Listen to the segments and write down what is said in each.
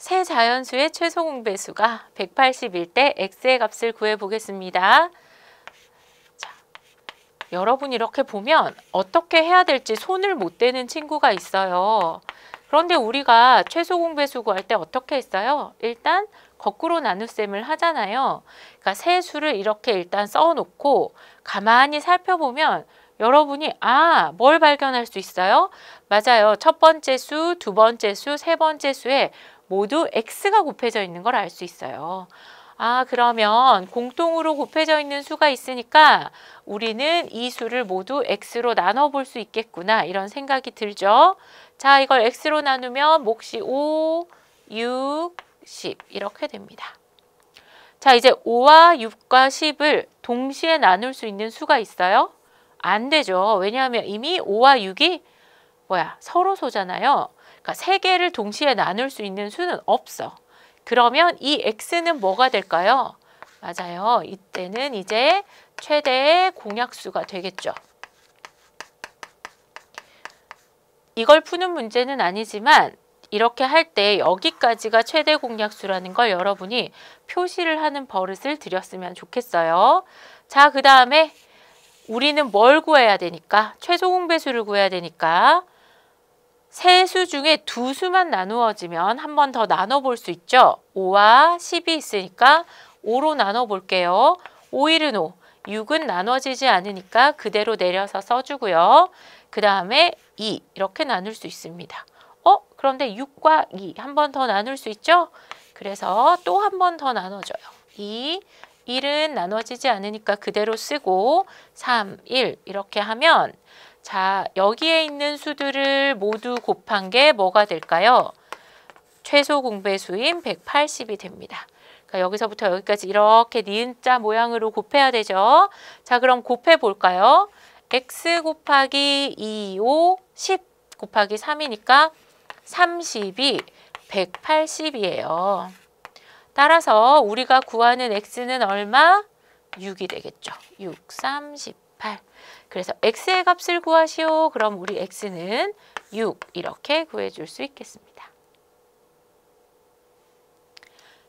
세 자연수의 최소 공배수가 180일 때 x의 값을 구해보겠습니다. 자, 여러분 이렇게 보면 어떻게 해야 될지 손을 못 대는 친구가 있어요. 그런데 우리가 최소 공배수 구할 때 어떻게 했어요? 일단 거꾸로 나눗셈을 하잖아요. 그러니까 세 수를 이렇게 일단 써놓고 가만히 살펴보면 여러분이 뭘 발견할 수 있어요? 맞아요. 첫 번째 수, 두 번째 수, 세 번째 수에 모두 x가 곱해져 있는 걸 알 수 있어요. 그러면 공통으로 곱해져 있는 수가 있으니까 우리는 이 수를 모두 x로 나눠 볼 수 있겠구나 이런 생각이 들죠. 자, 이걸 x로 나누면 몫이 5, 6, 10 이렇게 됩니다. 자, 이제 5와 6과 10을 동시에 나눌 수 있는 수가 있어요? 안 되죠. 왜냐하면 이미 5와 6이 서로소잖아요. 그러니까 세 개를 동시에 나눌 수 있는 수는 없어. 그러면 이 x는 뭐가 될까요? 맞아요. 이때는 이제 최대의 공약수가 되겠죠. 이걸 푸는 문제는 아니지만 이렇게 할 때 여기까지가 최대 공약수라는 걸 여러분이 표시를 하는 버릇을 들였으면 좋겠어요. 자, 그 다음에 우리는 뭘 구해야 되니까? 최소 공배수를 구해야 되니까 세 수 중에 두 수만 나누어지면 한 번 더 나눠볼 수 있죠. 5와 10이 있으니까 5로 나눠볼게요. 5일은 5, 6은 나눠지지 않으니까 그대로 내려서 써주고요. 그 다음에 2 이렇게 나눌 수 있습니다. 그런데 6과 2 한 번 더 나눌 수 있죠? 그래서 또 한 번 더 나눠줘요. 2, 1은 나눠지지 않으니까 그대로 쓰고 3, 1 이렇게 하면 자, 여기에 있는 수들을 모두 곱한 게 뭐가 될까요? 최소 공배수인 180이 됩니다. 그러니까 여기서부터 여기까지 이렇게 니은자 모양으로 곱해야 되죠. 자, 그럼 곱해 볼까요? x 곱하기 2, 5, 10 곱하기 3이니까 30이 180이에요. 따라서 우리가 구하는 x는 얼마? 6이 되겠죠. 6, 38. 그래서 x의 값을 구하시오. 그럼 우리 x는 6 이렇게 구해줄 수 있겠습니다.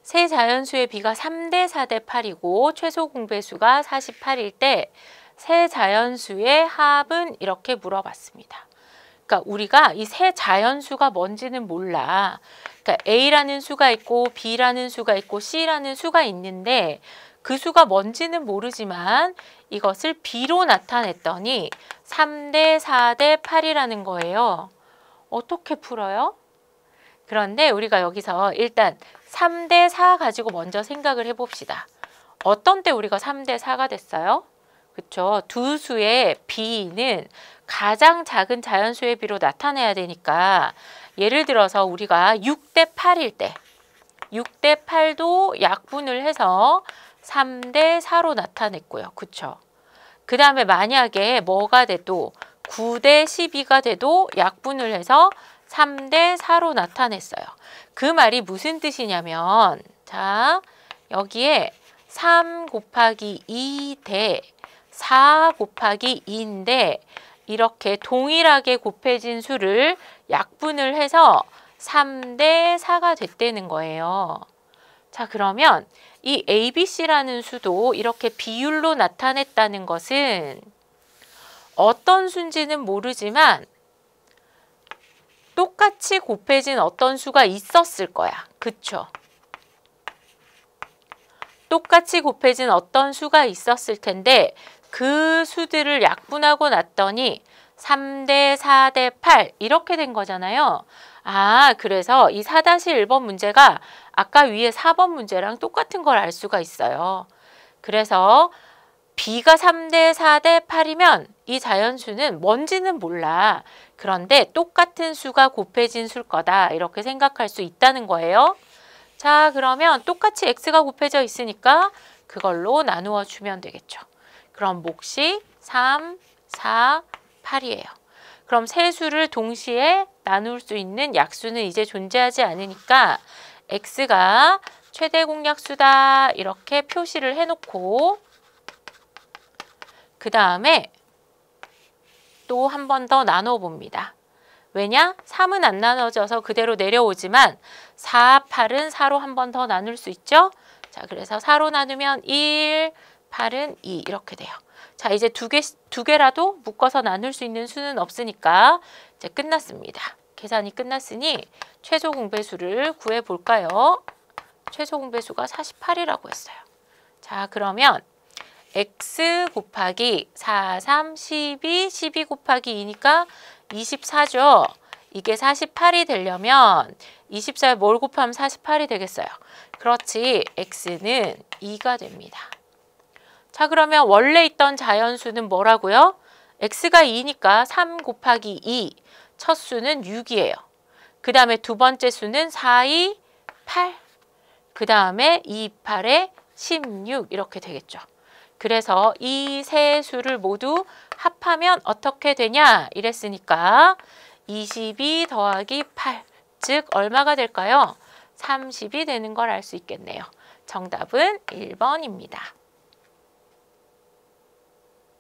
세 자연수의 비가 3대 4대 8이고 최소 공배수가 48일 때 세 자연수의 합은 이렇게 물어봤습니다. 그러니까 우리가 이 세 자연수가 뭔지는 몰라. 그러니까 A라는 수가 있고 B라는 수가 있고 C라는 수가 있는데 그 수가 뭔지는 모르지만 이것을 B로 나타냈더니 3대 4대 8이라는 거예요. 어떻게 풀어요? 그런데 우리가 여기서 일단 3대 4 가지고 먼저 생각을 해봅시다. 어떤 때 우리가 3대 4가 됐어요? 그렇죠. 두 수의 B는 가장 작은 자연수의 비로 나타내야 되니까 예를 들어서 우리가 6대 8일 때 6대 8도 약분을 해서 3대 4로 나타냈고요. 그렇죠. 그 다음에 만약에 뭐가 돼도 9대 12가 돼도 약분을 해서 3대 4로 나타냈어요. 그 말이 무슨 뜻이냐면 자, 여기에 3 곱하기 2대 4 곱하기 2인데 이렇게 동일하게 곱해진 수를 약분을 해서 3대 4가 됐다는 거예요. 자, 그러면 이 ABC라는 수도 이렇게 비율로 나타냈다는 것은 어떤 수인지는 모르지만 똑같이 곱해진 어떤 수가 있었을 거야. 그쵸? 똑같이 곱해진 어떤 수가 있었을 텐데 그 수들을 약분하고 났더니 3대 4대 8 이렇게 된 거잖아요. 그래서 이 4-1번 문제가 아까 위에 4번 문제랑 똑같은 걸 알 수가 있어요. 그래서 B가 3대 4대 8이면 이 자연수는 뭔지는 몰라. 그런데 똑같은 수가 곱해진 수일 거다. 이렇게 생각할 수 있다는 거예요. 자, 그러면 똑같이 x가 곱해져 있으니까 그걸로 나누어 주면 되겠죠. 그럼 몫이 3, 4, 8이에요. 그럼 세 수를 동시에 나눌 수 있는 약수는 이제 존재하지 않으니까 x가 최대 공약수다 이렇게 표시를 해놓고 그 다음에 또 한 번 더 나눠 봅니다. 왜냐? 3은 안 나눠져서 그대로 내려오지만 4, 8은 4로 한 번 더 나눌 수 있죠? 자, 그래서 4로 나누면 1, 8은 2 이렇게 돼요. 자, 이제 두 개라도 묶어서 나눌 수 있는 수는 없으니까 이제 끝났습니다. 계산이 끝났으니 최소 공배수를 구해 볼까요? 최소 공배수가 48이라고 했어요. 자, 그러면 x 곱하기 4, 3, 12, 12 곱하기 2니까 24죠. 이게 48이 되려면 24에 뭘 곱하면 48이 되겠어요? 그렇지, x는 2가 됩니다. 자, 그러면 원래 있던 자연수는 뭐라고요? x가 2니까 3 곱하기 2, 첫 수는 6이에요. 그 다음에 두 번째 수는 4, 2, 8. 그 다음에 2, 8에 16 이렇게 되겠죠. 그래서 이 세 수를 모두 합하면 어떻게 되냐 이랬으니까 22 더하기 8, 즉 얼마가 될까요? 30이 되는 걸 알 수 있겠네요. 정답은 1번입니다.